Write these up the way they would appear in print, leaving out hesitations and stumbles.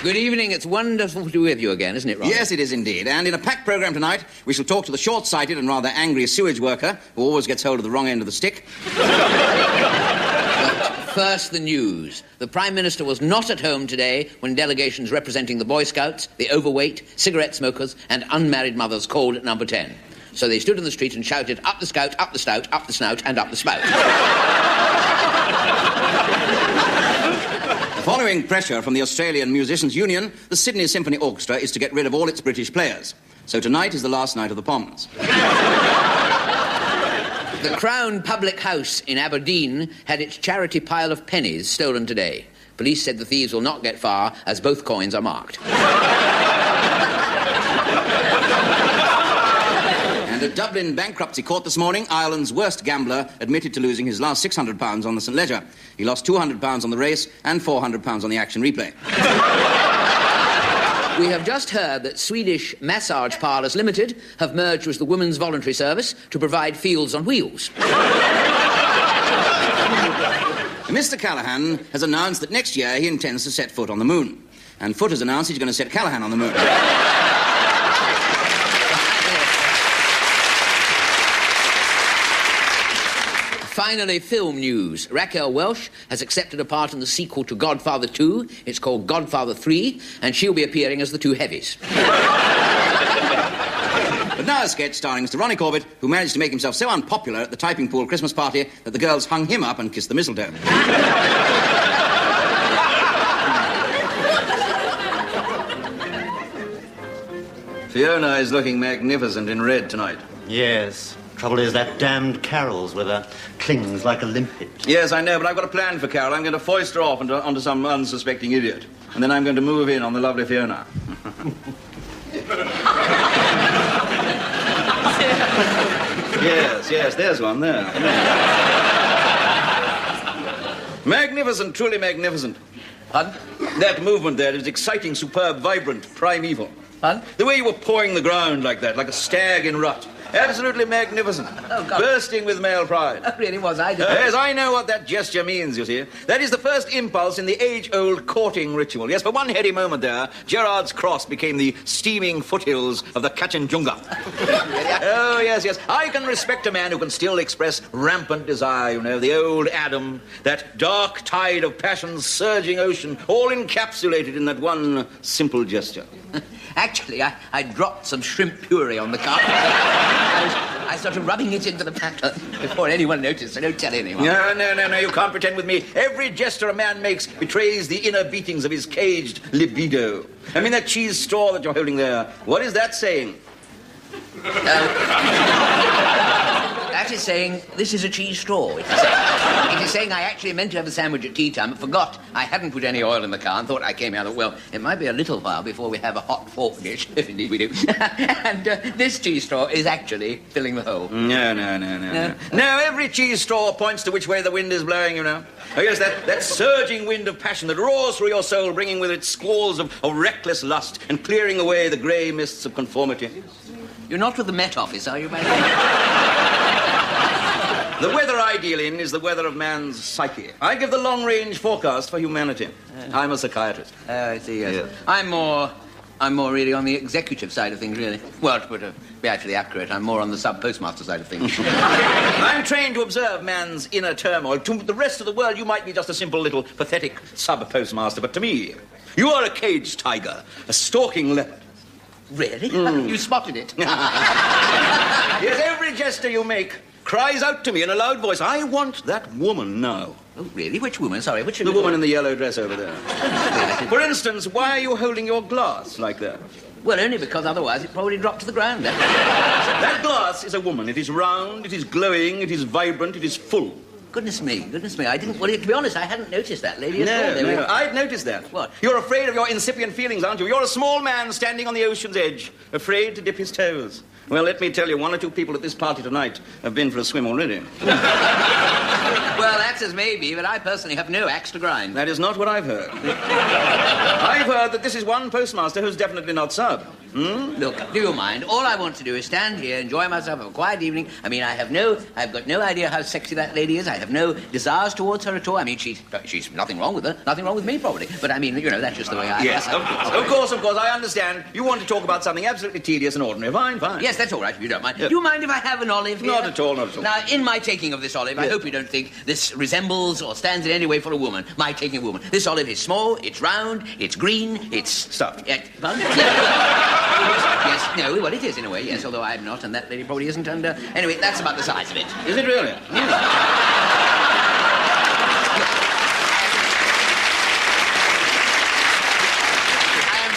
Good evening. It's wonderful to be with you again, isn't it, Ronnie? Yes, it is indeed. And in a packed programme tonight, we shall talk to the short-sighted and rather angry sewage worker who always gets hold of the wrong end of the stick. First, the news. The Prime Minister was not at home today when delegations representing the Boy Scouts, the overweight, cigarette smokers and unmarried mothers called at number 10. So they stood in the street and shouted, "Up the Scout, up the Stout, up the Snout and up the Spout." Following pressure from the Australian Musicians' Union, the Sydney Symphony Orchestra is to get rid of all its British players. So tonight is the last night of the Poms. The Crown Public House in Aberdeen had its charity pile of pennies stolen today. Police said the thieves will not get far, as both coins are marked. And at Dublin Bankruptcy Court this morning, Ireland's worst gambler admitted to losing his last £600 on the St Leger. He lost £200 on the race and £400 on the action replay. We have just heard that Swedish Massage Parlours Limited have merged with the Women's Voluntary Service to provide Fields on Wheels. Mr. Callaghan has announced that next year he intends to set foot on the moon. And Foot has announced he's going to set Callaghan on the moon. Finally, film news. Raquel Welch has accepted a part in the sequel to Godfather 2. It's called Godfather 3, and she'll be appearing as the two heavies. But now a sketch starring Mr. Ronnie Corbett, who managed to make himself so unpopular at the Typing Pool Christmas party that the girls hung him up and kissed the mistletoe. Fiona is looking magnificent in red tonight. Yes. Trouble is that damned Carol's with her clings like a limpet. Yes, I know, but I've got a plan for Carol. I'm going to foist her off onto some unsuspecting idiot. And then I'm going to move in on the lovely Fiona. Yes, there's one there. Magnificent, truly magnificent. Pardon? That movement there is exciting, superb, vibrant, primeval. Pardon? The way you were pawing the ground like that, like a stag in rut. Absolutely magnificent. Oh, God. Bursting with male pride. It really was. I don't... Yes, I know what that gesture means, you see. That is the first impulse in the age-old courting ritual. Yes, for one heady moment there, Gerard's Cross became the steaming foothills of the Kachinjunga. Oh, yes. I can respect a man who can still express rampant desire, you know, the old Adam, that dark tide of passion's surging ocean, all encapsulated in that one simple gesture. Actually, I dropped some shrimp puree on the carpet. I started rubbing it into the pattern before anyone noticed, so don't tell anyone. No, you can't pretend with me. Every gesture a man makes betrays the inner beatings of his caged libido. I mean, that cheese straw that you're holding there, what is that saying? That is saying, this is a cheese straw. It is saying I actually meant to have a sandwich at tea time, but forgot I hadn't put any oil in the car and thought I came out of, well, it might be a little while before we have a hot fork dish, if indeed we do. And this cheese straw is actually filling the hole. No. No, every cheese straw points to which way the wind is blowing, you know. Oh, yes, that surging wind of passion that roars through your soul, bringing with it squalls of reckless lust and clearing away the grey mists of conformity. You're not with the Met Office, are you, man? The weather I deal in is the weather of man's psyche. I give the long-range forecast for humanity. I'm a psychiatrist. I see, yes. Yeah. I'm more really on the executive side of things, really. Well, to be actually accurate, I'm more on the sub-postmaster side of things. I'm trained to observe man's inner turmoil. To the rest of the world, you might be just a simple little pathetic sub-postmaster, but to me, you are a caged tiger, a stalking leopard. Really? You spotted it? Yes, every gesture you make cries out to me in a loud voice, I want that woman now. Oh, really? Which woman? Sorry, which... The woman in the yellow dress over there. For instance, why are you holding your glass like that? Well, only because otherwise it probably dropped to the ground. That glass is a woman. It is round, it is glowing, it is vibrant, it is full. Goodness me. I didn't... Well, to be honest, I hadn't noticed that lady at all. No, I've noticed that. What? You're afraid of your incipient feelings, aren't you? You're a small man standing on the ocean's edge, afraid to dip his toes. Well, let me tell you, one or two people at this party tonight have been for a swim already. Well, that's as maybe, but I personally have no axe to grind. That is not what I've heard. I've heard that this is one postmaster who's definitely not sub. Look, do you mind? All I want to do is stand here, enjoy myself, have a quiet evening. I mean, I've got no idea how sexy that lady is. I have no desires towards her at all. I mean, she's nothing wrong with her, nothing wrong with me, probably. But I mean, you know, that's just the way I... Yes, of course, I understand. You want to talk about something absolutely tedious and ordinary. Fine. Yes, that's all right, if you don't mind. Do you mind if I have an olive here? Not at all. Now, in my taking of this olive, I hope you don't think this resembles or stands in any way for a woman. My taking a woman. This olive is small, it's round, it's green, it's... Stuffed. Pardon? Yes, no, well, it is in a way, yes, although I'm not, and that lady probably isn't, and anyway, that's about the size of it. Is it really?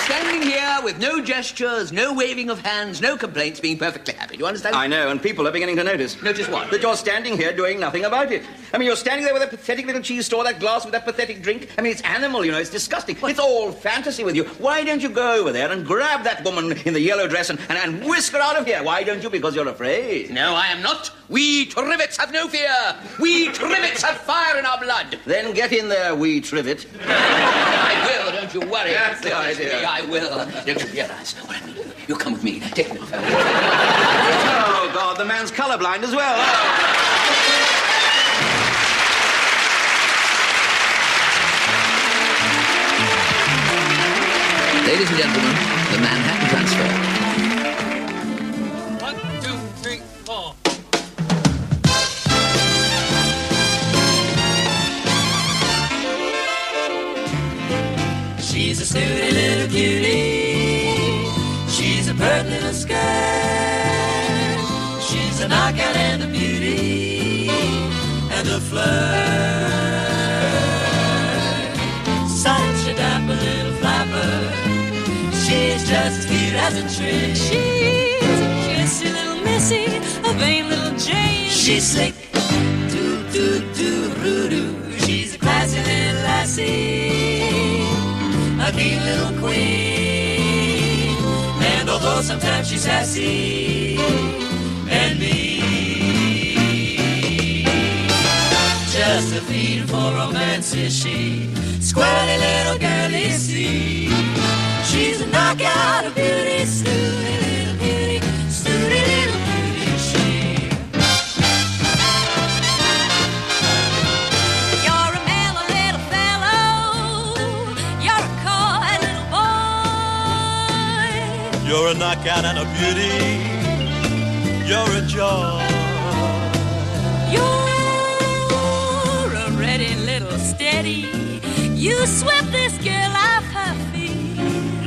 Standing here with no gestures, no waving of hands, no complaints, being perfectly happy. Do you understand? I know, and people are beginning to notice. Notice what? That you're standing here doing nothing about it. I mean, you're standing there with a pathetic little cheese store, that glass with that pathetic drink. I mean, it's animal, you know, it's disgusting. What? It's all fantasy with you. Why don't you go over there and grab that woman in the yellow dress and whisk her out of here? Why don't you? Because you're afraid. No, I am not. We Trivets have no fear. We Trivets have fire in our blood. Then get in there, wee Trivet. I will, don't you worry. That's the idea. I will. Don't you realize what I mean? You come with me. Take me. Oh, God, the man's colourblind as well. Ladies and gentlemen, the Manhattan Transfer. 1, 2, 3, 4. She's a snooty little cutie. She's a pert little skirt. She's a knockout and a beauty and a flirt. Such a dapper little flapper. She's just as cute as a tree. She's a kissy little missy, a vain little Jane. She's slick, do-do-do-roo-doo. She's a classy little lassie, a keen little queen. And although sometimes she's sassy and mean, just a feed for romance is she. Squirrely little girlie, see. She's a knockout of beauty, snooty little beauty, snooty little beauty, she. You're a mellow little fellow, you're a coy little boy. You're a knockout and a beauty, you're a joy. You're a ready little steady, you swept this girl off her feet.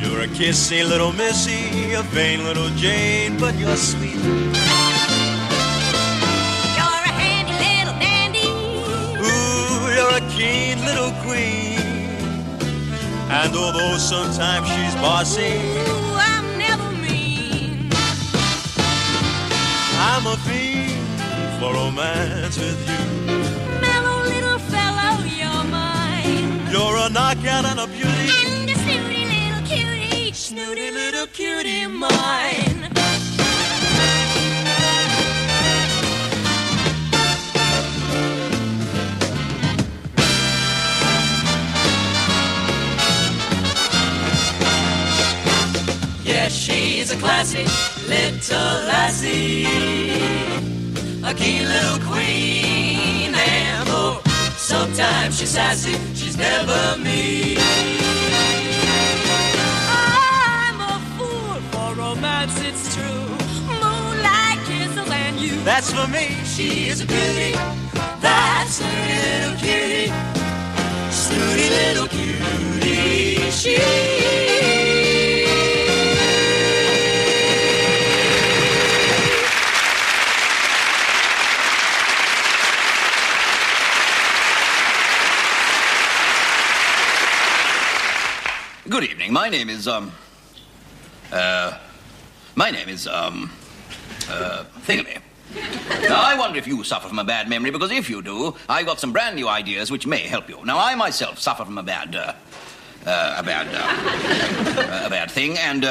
You're a kissy little missy, a vain little Jane, but you're sweet. You're a handy little dandy. Ooh, you're a keen little queen. And although sometimes she's bossy, Ooh, I'm never mean. I'm a fiend for romance with you. Mellow little fellow, you're mine. You're a knockout and a beauty. And a snooty little cutie, snooty little cutie mine. Yeah, she's a classy little lassie, a keen little queen, and though sometimes she's sassy, she's never mean. I'm a fool for romance, it's true. Moonlight kisses and you. That's for me. She is a beauty, that snooty little cutie, snooty little cutie, she. Good evening. My name is, Thingamy. Now, I wonder if you suffer from a bad memory, because if you do, I've got some brand new ideas which may help you. Now, I myself suffer from a bad thing, and,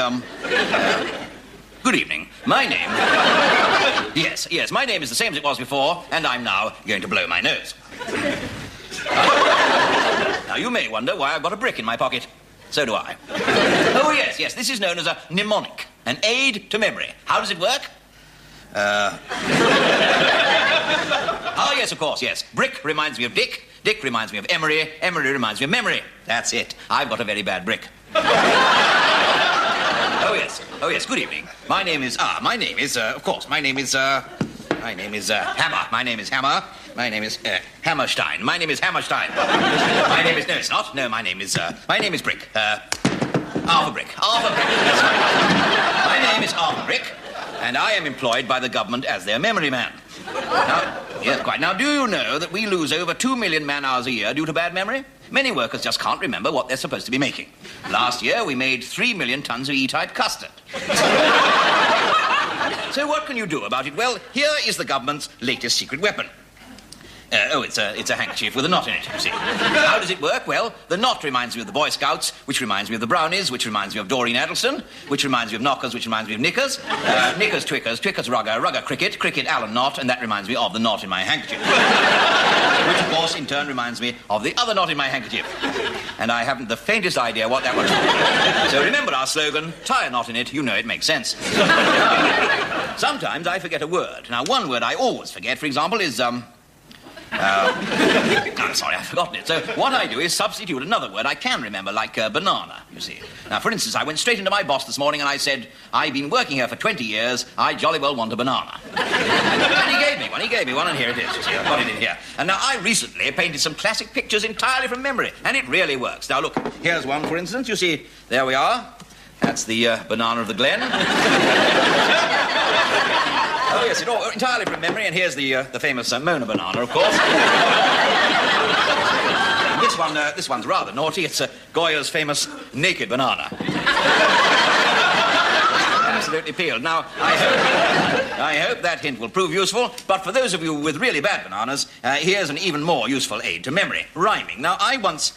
good evening. My name... Yes, my name is the same as it was before, and I'm now going to blow my nose. Now, you may wonder why I've got a brick in my pocket. So do I. Oh, yes, this is known as a mnemonic. An aid to memory. How does it work? Oh, yes, of course, yes. Brick reminds me of Dick. Dick reminds me of Emery. Emery reminds me of memory. That's it. I've got a very bad brick. Oh, yes. Oh, yes. Good evening. My name is Hammer. My name is Hammerstein. My name is Hammerstein. My name is... No, it's not. No, my name is Brick. Arthur Brick. Arthur Brick. That's right. My name is Arthur Brick, and I am employed by the government as their memory man. Now, yes, quite. Now, do you know that we lose over 2 million man-hours a year due to bad memory? Many workers just can't remember what they're supposed to be making. Last year, we made 3 million tons of E-type custard. So what can you do about it? Well, here is the government's latest secret weapon. It's a handkerchief with a knot in it, you see. How does it work? Well, the knot reminds me of the Boy Scouts, which reminds me of the Brownies, which reminds me of Doreen Addleston, which reminds me of Knockers, which reminds me of Knickers, Knickers, Twickers, Twickers, Rugger, Rugger, Cricket, Cricket, Allen Knot, and that reminds me of the knot in my handkerchief. Which, of course, in turn reminds me of the other knot in my handkerchief. And I haven't the faintest idea what that was. So remember our slogan, tie a knot in it, you know it makes sense. Sometimes I forget a word. Now, one word I always forget, for example, is, I'm sorry, I've forgotten it. So what I do is substitute another word I can remember, like banana, you see. Now, for instance, I went straight into my boss this morning and I said, I've been working here for 20 years, I jolly well want a banana. And he gave me one, and here it is, you see, I've got it in here. And now, I recently painted some classic pictures entirely from memory, and it really works. Now, look, here's one, for instance, you see, there we are. That's the banana of the Glen. Oh, yes, entirely from memory, and here's the famous Mona banana, of course. This one's rather naughty. It's Goya's famous naked banana. Absolutely peeled. Now, I hope that hint will prove useful, but for those of you with really bad bananas, here's an even more useful aid to memory, rhyming. Now, I once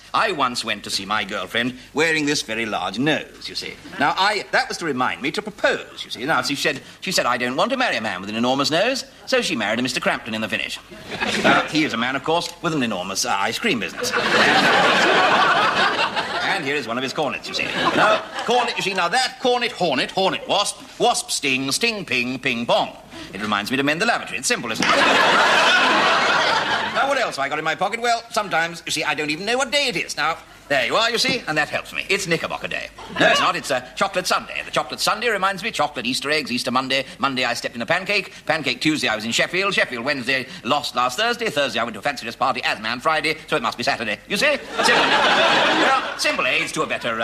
went to see my girlfriend wearing this very large nose, you see. Now, that was to remind me to propose, you see. Now, she said, I don't want to marry a man with an enormous nose, so she married a Mr. Crampton in the finish. He is a man, of course, with an enormous ice cream business. And here is one of his cornets, you see. Now, cornet, you see, now that cornet, hornet, hornet, wasp, wasp, sting, sting, ping, ping, pong. It reminds me to mend the lavatory. It's simple, isn't it? Now, what else have I got in my pocket? Well, sometimes, you see, I don't even know what day it is. Now, there you are, you see, and that helps me. It's Knickerbocker Day. No, it's not. It's Chocolate Sunday. The Chocolate Sunday reminds me chocolate Easter eggs, Easter Monday. Monday, I stepped in a pancake. Pancake Tuesday, I was in Sheffield. Sheffield Wednesday, lost last Thursday. Thursday, I went to a fancy dress party as man Friday, so it must be Saturday. You see? Simple. Well, simple aids to a better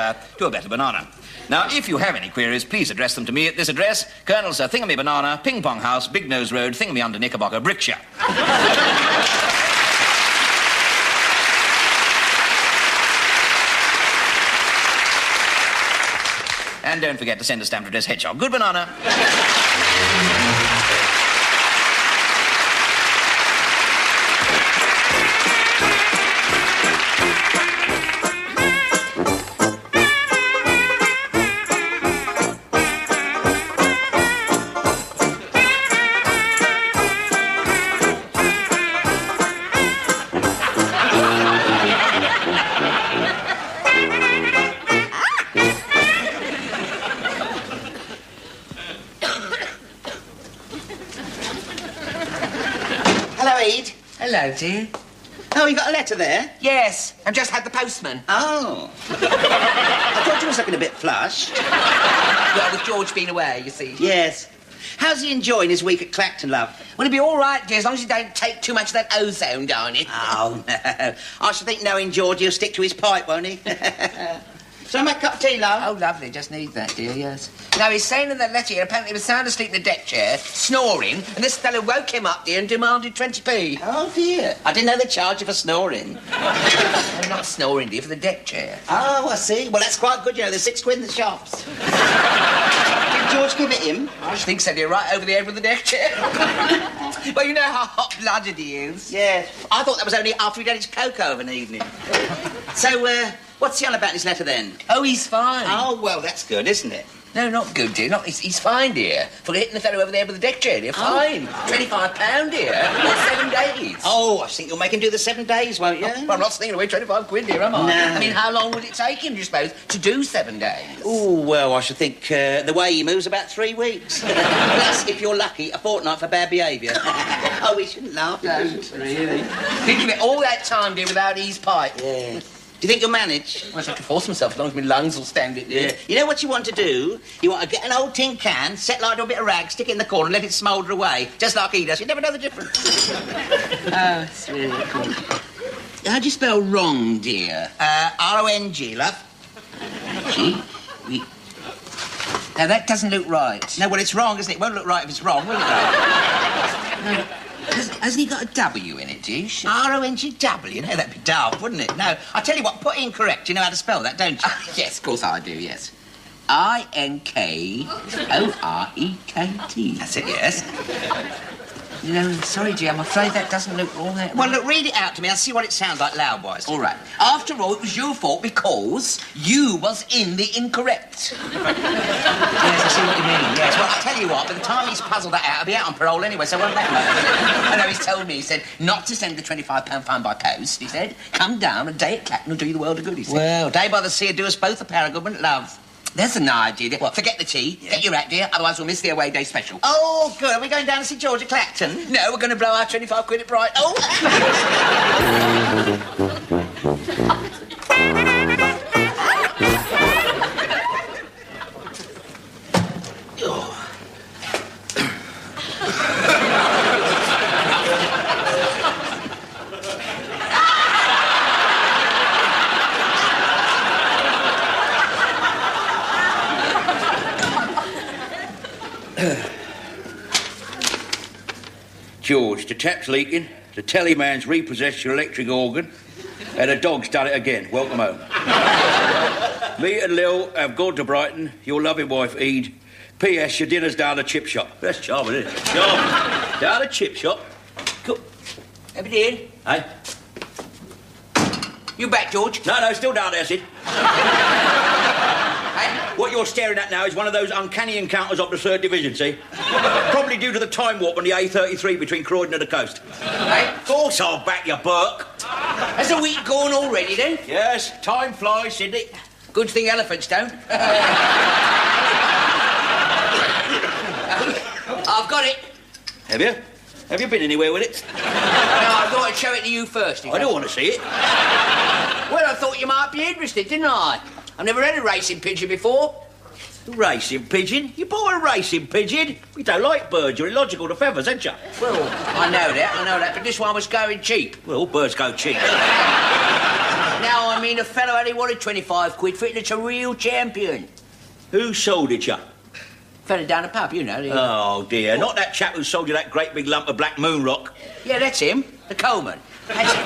banana. Now, if you have any queries, please address them to me at this address, Colonel Sir Thingamy Banana, Ping Pong House, Big Nose Road, Thingamy Under Knickerbocker, Brickshire. And don't forget to send a stamp to address Hedgehog. Good banana. Hello, dear. Oh, you got a letter there? Yes, I've just had the postman. Oh. I thought you was looking a bit flushed. Well, with George being away, you see. Yes. How's he enjoying his week at Clacton, love? Well, he'll be all right, dear, as long as he don't take too much of that ozone, darn it. Oh, no. I should think knowing George, he'll stick to his pipe, won't he? Shall I make a cup of tea, love? Oh, lovely. Just need that, dear, yes. Now, he's saying in the letter here, apparently he was sound asleep in the deck chair, snoring, and this fellow woke him up, dear, and demanded 20p. Oh, dear. I didn't know they charge you for snoring. I'm not snoring, dear, for the deck chair. Oh, I see. Well, that's quite good, you know. There's £6 in the shops. Did George give it him? I think so, dear, right over the edge of the deck chair. Well, you know how hot-blooded he is. Yeah. I thought that was only after he'd had his cocoa of an evening. So, what's he on about in his letter, then? Oh, he's fine. Oh, well, that's good, isn't it? No, not good, dear. He's fine, dear. For hitting the fellow over there with the deck chair, dear. Fine. £25, dear. For 7 days. Oh, I think you'll make him do the 7 days, won't you? Well, I'm not stinging away 25 quid, dear, am I? No. I mean, how long would it take him, do you suppose, to do 7 days? Oh, well, I should think the way he moves about 3 weeks. Plus, if you're lucky, a fortnight for bad behaviour. Oh, we shouldn't laugh. Don't, really. Think of it, all that time, dear, without his pipe. Yeah. Do you think you'll manage? Well, I have to force myself as long as my lungs will stand it, dear. Yeah. You know what you want to do? You want to get an old tin can, set light to a bit of rag, stick it in the corner and let it smoulder away, just like he does. You never know the difference. Oh, it's really cool. How do you spell wrong, dear? R-O-N-G, love. Gee, now, that doesn't look right. No, well, it's wrong, isn't it? It won't look right if it's wrong, will it, though? No. Hasn't he got a W in it, Dish? R-O-N-G-W? No, that'd be daft, wouldn't it? No, I tell you what, put incorrect. You know how to spell that, don't you? Yes, of course I do, yes. I-N-K-O-R-E-K-T. That's it, yes. You know, sorry, dear, I'm afraid that doesn't look all that Well, right. look, read it out to me. I'll see what it sounds like loud-wise. All right. After all, it was your fault because you was in the incorrect. Yes, I see what you mean, yes. Well, I'll tell you what, by the time he's puzzled that out, I'll be out on parole anyway, so it won't matter. I know, he's told me, he said, not to send the £25 fine by post, he said. Come down a day at Clacton will do you the world of good, he said. Well, day by the sea would do us both a pair of good, wouldn't it, love? There's an idea, dear. What? Forget the tea. Yeah. Get your hat, dear, otherwise we'll miss the away day special. Oh, good. Are we going down to see George at Clacton? No, we're going to blow our 25 quid at Brighton. Oh! George, the tap's leaking, the telly man's repossessed your electric organ, and the dog's done it again. Welcome home. Me and Lil have gone to Brighton, your loving wife, Ede. P.S. Your dinner's down the chip shop. That's charming, isn't it? Charming. Down the chip shop. Cool. Have you in? Hey? You back, George? No, still down there, Sid. Hey? What you're staring at now is one of those uncanny encounters of the 3rd Division, see? Probably due to the time warp on the A33 between Croydon and the coast. Hey? Of course I'll back you, Burke. Has a week gone already, then? Yes, time flies, Sidney. Good thing elephants don't. I've got it. Have you? Have you been anywhere with it? No, I thought I'd show it to you first. I don't want to see it. Well, I thought you might be interested, didn't I? I've never had a racing pigeon before. Racing pigeon? You bought a racing pigeon? We don't like birds. You're illogical to feathers, ain't you? Well, I know that, but this one was going cheap. Well, birds go cheap. Now, I mean, a fellow only wanted 25 quid for it, and it's a real champion. Who sold it you? Fella down the pub, you know. Oh, dear. Not that chap who sold you that great big lump of black moon rock. Yeah, that's him. The Coleman. That's it.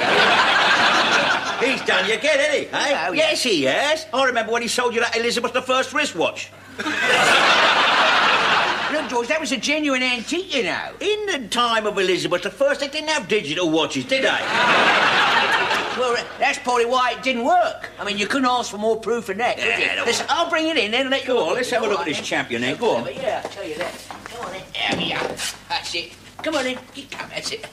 He's done you again, hasn't he? Eh? Oh, yeah. Yes, he has. I remember when he sold you that Elizabeth I wristwatch. Look, George, that was a genuine antique, you know. In the time of Elizabeth I, they didn't have digital watches, did they? Well, that's probably why it didn't work. I mean, you couldn't ask for more proof than that, could you? Yeah, Listen, I'll bring it in then and let you... Go on, let's have a look at this champion then. Go on. Yeah, I'll tell you that. Come on in. There we are. That's it. Come on in. Come, that's it.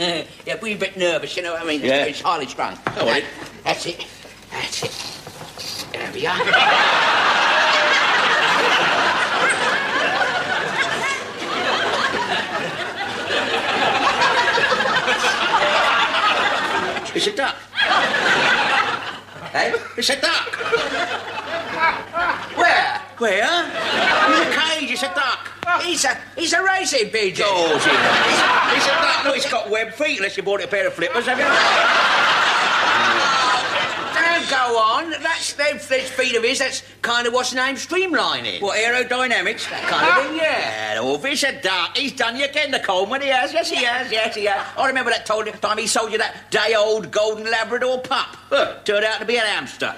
Yeah, we're a bit nervous, you know what I mean? Yeah. It's highly strung. Come on in. That's it. That's it. There we are. It's a duck. Hey? It's a duck. Where? Where? In a cage, it's a duck. He's a racing pigeon. Oh, it's a duck. Look, it's got webbed feet, unless you bought it a pair of flippers, have you? Don't go on. That's them feet of his. That's kind of what's the name streamlining. What, aerodynamics? That kind of thing, yeah. Oh, it's a duck. He's done you again, the Coleman. He has. Yes, he has. Yes, he has. I remember that time he sold you that day-old golden Labrador pup. Turned out to be an hamster.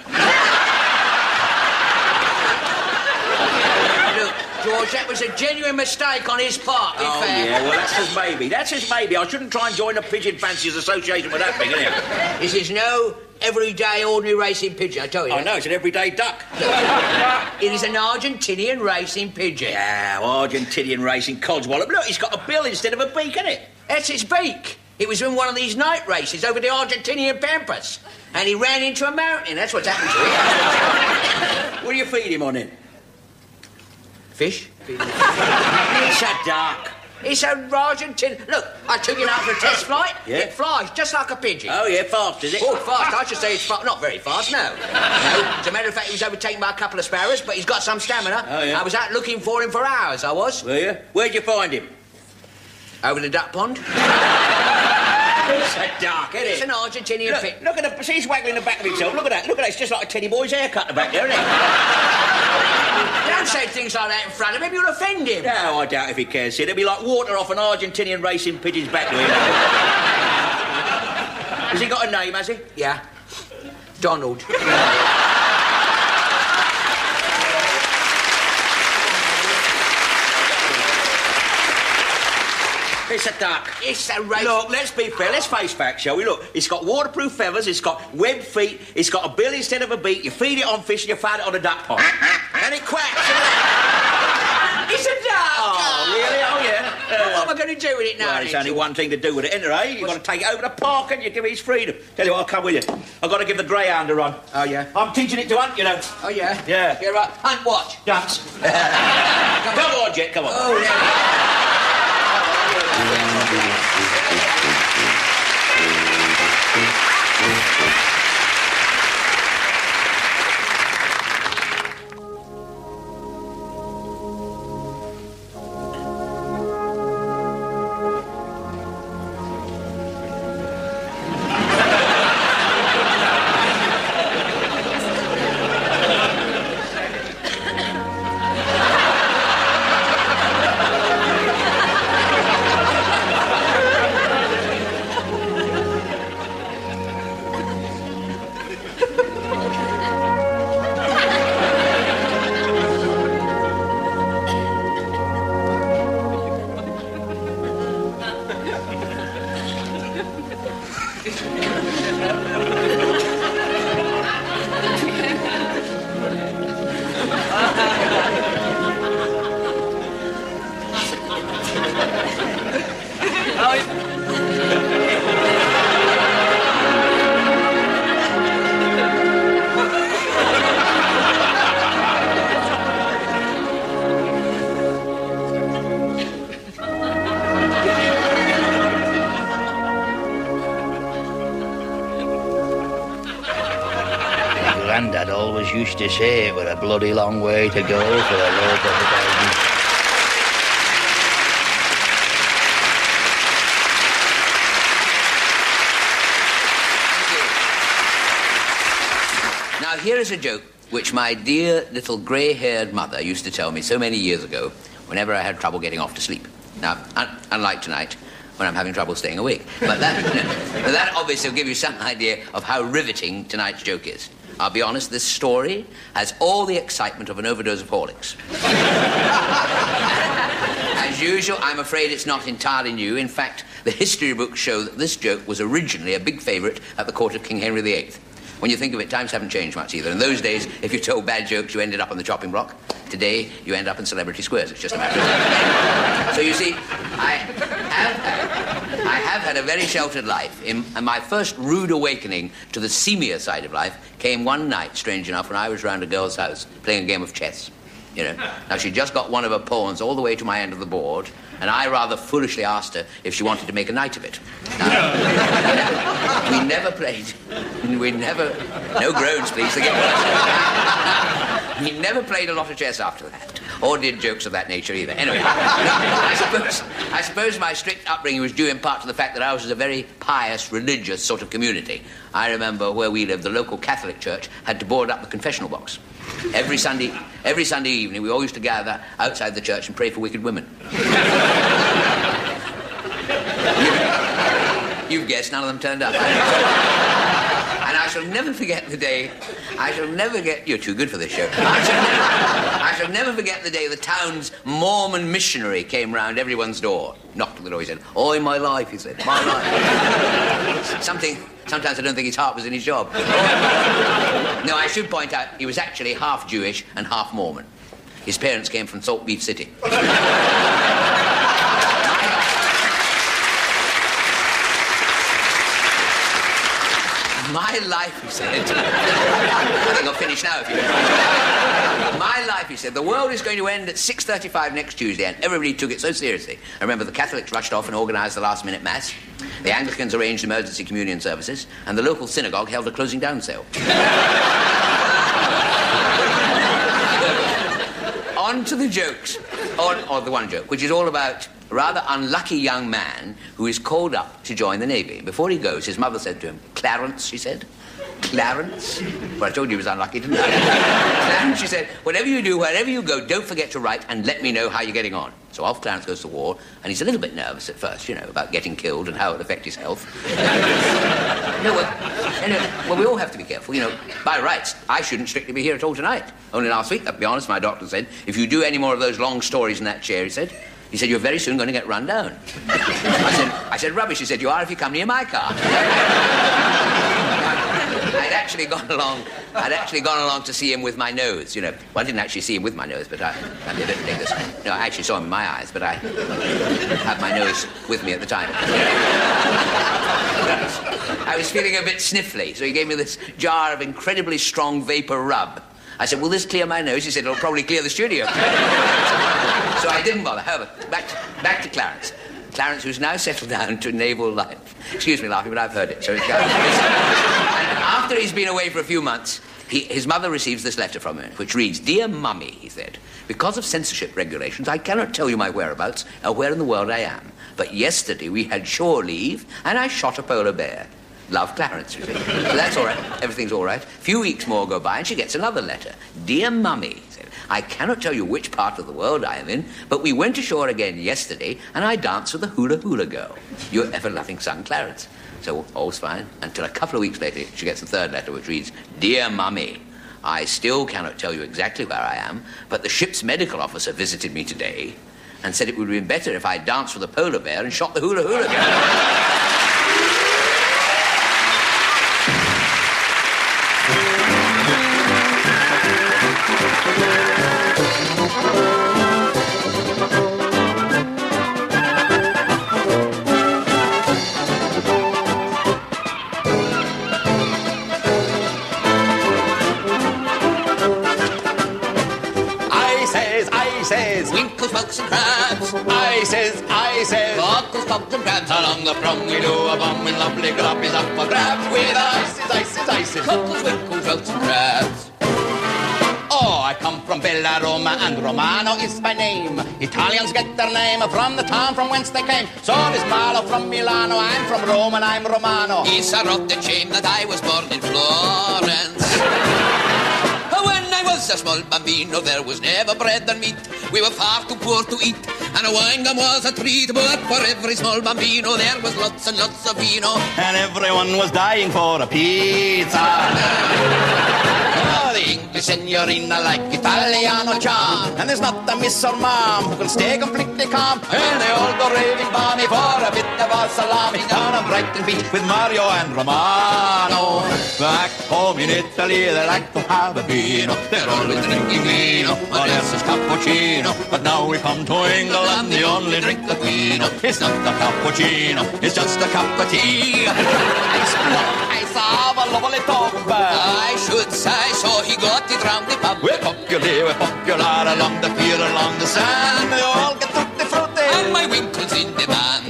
Look, George, that was a genuine mistake on his part, in fact. Yeah, well, that's his maybe. That's his maybe. I shouldn't try and join the Pigeon Fanciers Association with that thing, innit? This is no everyday, ordinary racing pigeon, I tell you. I know, it's an everyday duck. It is an Argentinian racing pigeon. Yeah, Argentinian racing codswallop. Look, it's got a bill instead of a beak, hasn't it? That's its beak. It was in one of these night races over the Argentinian Pampas. And he ran into a mountain. That's what's happened to it. What do you feed him on it? Fish? It's a duck. It's an Argentinian... Look, I took it out for a test flight. Yeah. It flies just like a pigeon. Oh, yeah, fast, is it? Oh, fast. I should say it's fast. Not very fast, no. No. As a matter of fact, he was overtaken by a couple of sparrows, but he's got some stamina. Oh, yeah. I was out looking for him for hours, I was. Were you? Where'd you find him? Over the duck pond. It's a duck, isn't it? It's an Argentinian Look, pig. look at the... See, he's waggling the back of himself. Look at that. Look at that. It's just like a Teddy boy's haircut, the back there, isn't it? Don't say things like that in front of him. You'll offend him. No, I doubt if he cares. See, there'll be like water off an Argentinian racing pigeon's back to him. Has he got a name, has he? Yeah. Donald. It's a duck. It's a race. Look, let's be fair. Let's face facts, shall we? Look, it's got waterproof feathers, it's got webbed feet, it's got a bill instead of a beak. You feed it on fish and you feed it on a duck pond. And it quacks. It's a duck. Oh, really? Oh, yeah. What am I going to do with it now? Well, it's only one thing to do with it, isn't there, eh? You've got to take it over the park and you give it his freedom. Tell you what, I'll come with you. I've got to give the greyhound a run. Oh, yeah? I'm teaching it to hunt, you know. Oh, yeah? Yeah. You're right. Hunt watch. Ducks. Come on, Jet, come on. Oh, yeah. Grandad always used to say it was a bloody long way to go for a loaf of bread. Now, here is a joke which my dear little grey-haired mother used to tell me so many years ago whenever I had trouble getting off to sleep. Now, unlike tonight, when I'm having trouble staying awake. But that obviously will give you some idea of how riveting tonight's joke is. I'll be honest, this story has all the excitement of an overdose of Horlicks. As usual, I'm afraid it's not entirely new. In fact, the history books show that this joke was originally a big favourite at the court of King Henry VIII. When you think of it, times haven't changed much either. In those days, if you told bad jokes, you ended up on the chopping block. Today, you end up in celebrity squares. It's just a matter of time. So you see, I have had a very sheltered life. And my first rude awakening to the seamier side of life came one night, strange enough, when I was round a girl's house playing a game of chess. You know, now she'd just got one of her pawns all the way to my end of the board, and I rather foolishly asked her if she wanted to make a night of it. We never played. No groans, please. The game was. We never played a lot of chess after that, or did jokes of that nature either. Anyway, I suppose my strict upbringing was due in part to the fact that I was a very pious, religious sort of community. I remember where we lived, the local Catholic church had to board up the confessional box. Every Sunday evening, we all used to gather outside the church and pray for wicked women. You've guessed, none of them turned up. And I shall never forget the day. I shall never get. You're too good for this show. I shall never forget the day the town's Mormon missionary came round everyone's door. Knocked at the door. He said, "Oi, my life," he said. "My life." Sometimes I don't think his heart was in his job. No, I should point out he was actually half Jewish and half Mormon. His parents came from Salt Beef City. My life, he said. I think I'll finish now if you don't. My life, he said. The world is going to end at 6:35 next Tuesday, and everybody took it so seriously. I remember the Catholics rushed off and organised the last-minute mass. The Anglicans arranged emergency communion services, and the local synagogue held a closing down sale. On to the jokes. Or the one joke, which is all about a rather unlucky young man who is called up to join the Navy. Before he goes, his mother said to him, "Clarence," she said. "Clarence?" Well, I told you he was unlucky, didn't I? Clarence, she said, "whatever you do, wherever you go, don't forget to write and let me know how you're getting on." So off Clarence goes to war, and he's a little bit nervous at first, about getting killed and how it'll affect his health. Well, we all have to be careful. By rights, I shouldn't strictly be here at all tonight. Only last week, I'll be honest, my doctor said, if you do any more of those long stories in that chair, he said, you're very soon going to get run down. I said, rubbish. He said, you are if you come near my car. I'd actually gone along to see him with my nose, Well, I didn't actually see him with my nose, but I didn't take this. No, I actually saw him in my eyes, but I had my nose with me at the time. I was feeling a bit sniffly, so he gave me this jar of incredibly strong vapor rub. I said, will this clear my nose? He said, it'll probably clear the studio. So I didn't bother. However, back to Clarence. Clarence, who's now settled down to naval life. Excuse me laughing, but I've heard it. So it's and after he's been away for a few months, his mother receives this letter from him, which reads, "Dear Mummy," he said, "because of censorship regulations, I cannot tell you my whereabouts or where in the world I am. But yesterday we had shore leave, and I shot a polar bear. Love, Clarence," you see. So that's all right. Everything's all right. A few weeks more go by, and she gets another letter. "Dear Mummy," he said, "I cannot tell you which part of the world I am in, but we went ashore again yesterday, and I danced with the hula-hula girl. Your ever-loving son, Clarence." So all's fine, until a couple of weeks later, she gets a third letter, which reads, "Dear Mummy, I still cannot tell you exactly where I am, but the ship's medical officer visited me today and said it would have been better if I danced with a polar bear and shot the hula-hula girl." Winkles, bugs and crabs. I says. Buckles, bugs and crabs. Along the prom we do a bum with lovely gloppies up for grabs. With ices. Buckles, winkles, bugs and crabs. Oh, I come from Bella Roma and Romano is my name. Italians get their name from the town from whence they came. So is Marlo from Milano, I'm from Rome and I'm Romano. It's a rotten shame that I was born in Florence. When I was a small bambino, there was never bread and meat. We were far too poor to eat, and a wine gum was a treat. But for every small bambino, there was lots and lots of vino. And everyone was dying for a pizza. Oh, the English signorina like Italiano charm. And there's not a miss or mom who can stay completely calm. And they all go raving balmy for a bit of a salami. Down on Brighton Beach with Mario and Romano. Back home in Italy, they like to have a vino. They're always drinking vino, what else is cappuccino? But now we come to England, the only drink that we know. It's not a cappuccino, it's just a cup of tea. I saw a lovely tub. I should say so, he got it round the pub. We're popular along the pier, along the sand. They all get tutti frutti, and my winkles in demand.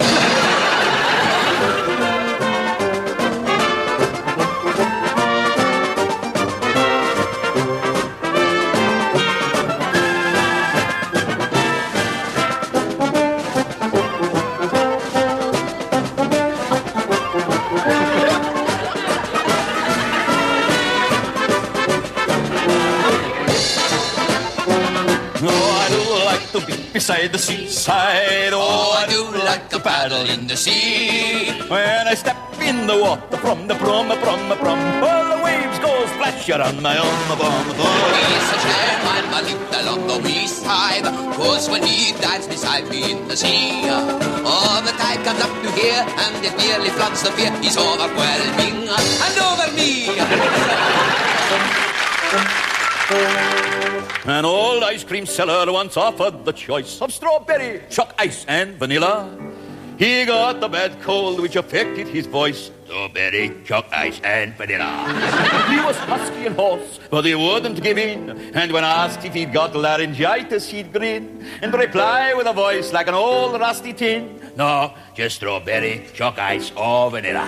Beside the seaside, oh, I do like to paddle in the sea. When I step in the water from the prom, all the you're on my own. He's a shame I'm a little on the wee side, 'cause when he dives beside me in the sea, oh, the tide comes up to here, and it nearly floods the pier. He's overwhelming and over me. An old ice cream seller once offered the choice of strawberry, chalk ice, and vanilla. He got the bad cold which affected his voice. Strawberry, chalk ice, and vanilla. He was husky and hoarse, but he wouldn't give in. And when asked if he'd got laryngitis, he'd grin and reply with a voice like an old rusty tin. No, just strawberry, chalk ice, or vanilla.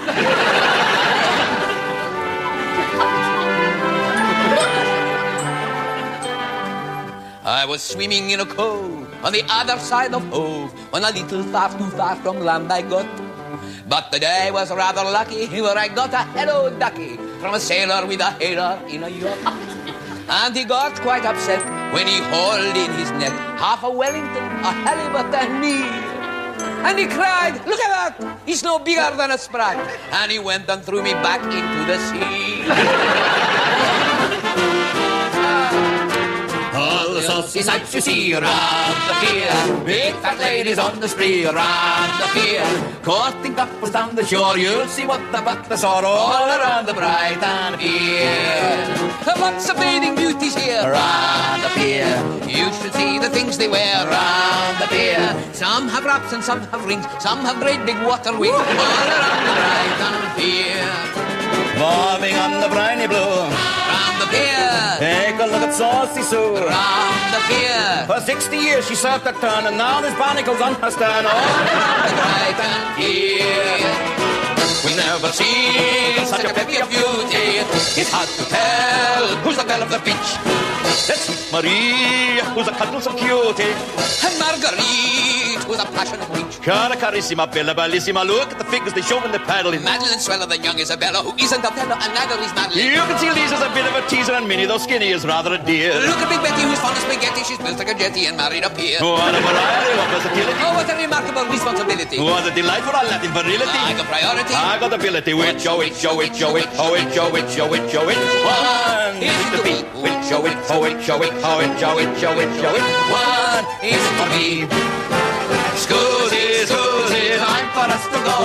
I was swimming in a cove on the other side of Hove, when a little far too far from land I got. But the day was rather lucky, where I got a hello ducky from a sailor with a hailer in a yacht. And he got quite upset when he hauled in his net half a Wellington, a halibut, and me. And he cried, "Look at that! He's no bigger than a sprite." And he went and threw me back into the sea. All the saucy sights you see around the pier, big fat ladies on the spree around the pier, courting couples down the shore. You'll see what the butlers are all around the Brighton pier. Lots of bathing beauties here Around the pier, You should see the things they wear around the pier, Some have wraps and some have rings, some have great big water wings, all around the Brighton pier. bobbing on the briny blue. Round the pier, Take a look at Saucy Sue. round the pier, For 60 years she served her turn, and now there's barnacles on her stern. Oh, the Brighton pier. we never seen such a bevy of beauty. It's hard to tell who's the belle of the beach. Let's meet Marie, who's a cuddle so cutie. And Marguerite was a passionate peach. Cara carissima, bella bellissima. Look at the figures they show when they're paddling. Madeline Sweller than young Isabella, who isn't Othello, and neither is Madeline. You can see Lisa's a bit of a teaser, and Minnie, though skinny, is rather a dear. Look at Big Betty, who's fond of spaghetti. She's built like a jetty and married a peer. What a variety, what versatility. Oh, what a remarkable responsibility. What a delightful Latin virility. I got priority. I got ability. Which, oh, which, oh, which, oh, which, oh, which, oh, which, oh, which, oh, which. One is to be. Which, oh, which, oh, which, oh, which, oh, which, oh, which, oh, which, oh, which. One is for me. Scusi, scusi, time for us to go.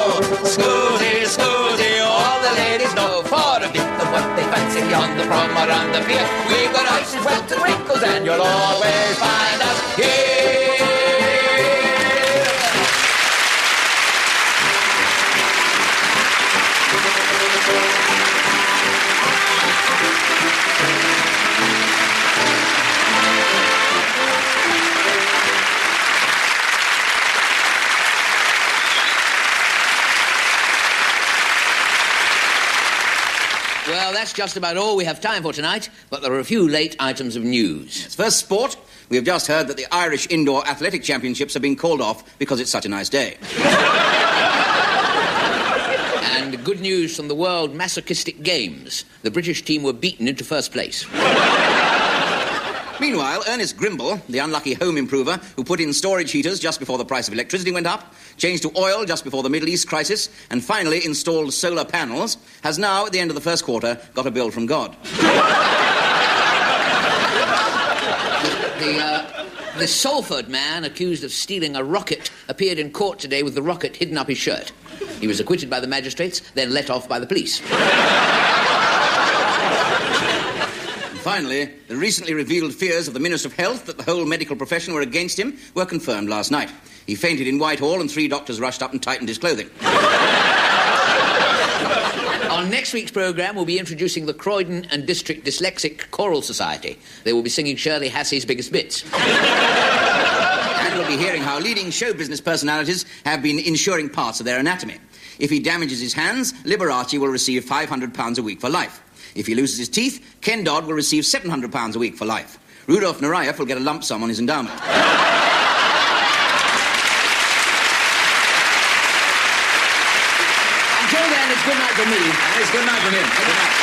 Scusi, scusi, all the ladies know. For a bit of what they fancy on the prom or on the pier, we got ices, welts and wrinkles, and you'll always find us here. Well, that's just about all we have time for tonight, but there are a few late items of news. First, sport. We have just heard that the Irish Indoor Athletic Championships have been called off because it's such a nice day. And good news from the World Masochistic Games. The British team were beaten into first place. Meanwhile, Ernest Grimble, the unlucky home improver who put in storage heaters just before the price of electricity went up, changed to oil just before the Middle East crisis, and finally installed solar panels, has now, at the end of the first quarter, got a bill from God. The Salford man accused of stealing a rocket appeared in court today with the rocket hidden up his shirt. He was acquitted by the magistrates, then let off by the police. Finally, the recently revealed fears of the Minister of Health that the whole medical profession were against him were confirmed last night. He fainted in Whitehall and 3 doctors rushed up and tightened his clothing. On next week's programme, we'll be introducing the Croydon and District Dyslexic Choral Society. They will be singing Shirley Hassey's biggest bits. And we'll be hearing how leading show business personalities have been insuring parts of their anatomy. If he damages his hands, Liberace will receive £500 a week for life. If he loses his teeth, Ken Dodd will receive £700 a week for life. Rudolf Nureyev will get a lump sum on his endowment. Until then, it's good night from me. And it's good night from him. Good night.